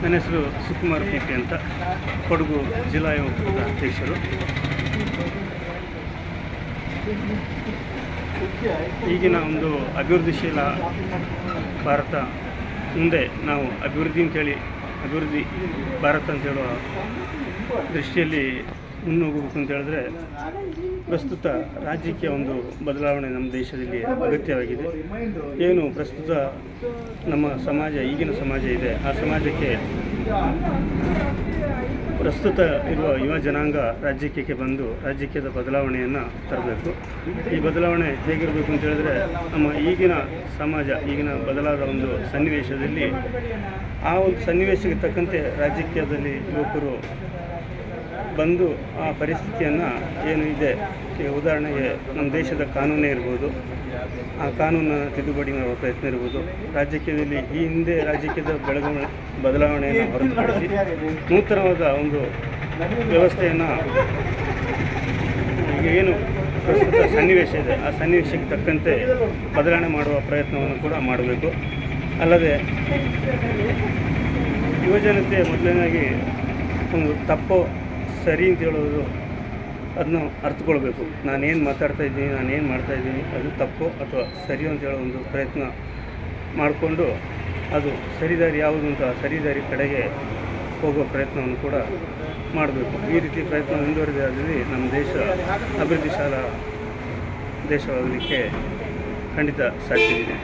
ನನ್ನ ಹೆಸರು ಸುಕುಮಾರ್ ಪಿ ಅಂತ, ಕೊಡಗು ಜಿಲ್ಲಾ ಯುವ ಒಕ್ಕೂಟದ ಅಧ್ಯಕ್ಷರು. ಈಗಿನ ಒಂದು ಅಭಿವೃದ್ಧಿಶೀಲ ಭಾರತ ಮುಂದೆ ನಾವು ಅಭಿವೃದ್ಧಿ ಭಾರತ ಅಂತ ಹೇಳುವ ದೃಷ್ಟಿಯಲ್ಲಿ ಮುನ್ನೋಗಬೇಕು ಅಂತ ಹೇಳಿದ್ರೆ ಪ್ರಸ್ತುತ ರಾಜಕೀಯ ಒಂದು ಬದಲಾವಣೆ ನಮ್ಮ ದೇಶದಲ್ಲಿ ಅಗತ್ಯವಾಗಿದೆ. ಏನು ಪ್ರಸ್ತುತ ನಮ್ಮ ಸಮಾಜ, ಈಗಿನ ಸಮಾಜ ಇದೆ, ಆ ಸಮಾಜಕ್ಕೆ ಪ್ರಸ್ತುತ ಇರುವ ಯುವ ಜನಾಂಗ ರಾಜಕೀಯಕ್ಕೆ ಬಂದು ರಾಜಕೀಯದ ಬದಲಾವಣೆಯನ್ನು ತರಬೇಕು. ಈ ಬದಲಾವಣೆ ಹೇಗಿರಬೇಕು ಅಂತ ಹೇಳಿದ್ರೆ, ನಮ್ಮ ಈಗಿನ ಸಮಾಜ, ಈಗಿನ ಬದಲಾದ ಒಂದು ಸನ್ನಿವೇಶದಲ್ಲಿ ಆ ಒಂದು ಸನ್ನಿವೇಶಕ್ಕೆ ತಕ್ಕಂತೆ ರಾಜಕೀಯದಲ್ಲಿ ಯುವಕರು ಬಂದು ಆ ಪರಿಸ್ಥಿತಿಯನ್ನು ಏನು ಇದೆ, ಉದಾಹರಣೆಗೆ ನಮ್ಮ ದೇಶದ ಕಾನೂನೇ ಇರ್ಬೋದು, ಆ ಕಾನೂನನ್ನು ತಿದ್ದುಪಡಿ ಮಾಡುವ ಪ್ರಯತ್ನ ಇರ್ಬೋದು. ರಾಜಕೀಯದಲ್ಲಿ ಈ ಹಿಂದೆ ರಾಜಕೀಯದ ಬದಲಾವಣೆಯನ್ನು ಹೊರತುಪಡಿಸಿ ನೂತನವಾದ ಒಂದು ವ್ಯವಸ್ಥೆಯನ್ನು, ಈಗ ಏನು ಪ್ರಸ್ತುತ ಸನ್ನಿವೇಶ ಇದೆ ಆ ಸನ್ನಿವೇಶಕ್ಕೆ ತಕ್ಕಂತೆ ಬದಲಾವಣೆ ಮಾಡುವ ಪ್ರಯತ್ನವನ್ನು ಕೂಡ ಮಾಡಬೇಕು. ಅಲ್ಲದೆ ಯುವಜನತೆ ಮೊದಲನೇದಾಗಿ ಒಂದು ತಪ್ಪು ಸರಿ ಅಂತ ಹೇಳೋದು ಅದನ್ನು ಅರ್ಥಕೊಳ್ಬೇಕು. ನಾನೇನು ಮಾತಾಡ್ತಾ ಇದ್ದೀನಿ, ನಾನೇನು ಮಾಡ್ತಾಯಿದ್ದೀನಿ, ಅದು ತಪ್ಪು ಅಥವಾ ಸರಿ ಅಂತ ಹೇಳೋ ಒಂದು ಪ್ರಯತ್ನ ಮಾಡಿಕೊಂಡು ಅದು ಸರಿದಾರಿ ಯಾವುದು ಅಂತ ಸರಿದಾರಿ ಕಡೆಗೆ ಹೋಗೋ ಪ್ರಯತ್ನವನ್ನು ಕೂಡ ಮಾಡಬೇಕು. ಈ ರೀತಿ ಪ್ರಯತ್ನ ಮುಂದುವರೆದಾದಲ್ಲಿ ನಮ್ಮ ದೇಶ ಅಭಿವೃದ್ಧಿಶೀಲ ದೇಶವಾಗಲಿಕ್ಕೆ ಖಂಡಿತ ಸಾಧ್ಯವಿದೆ.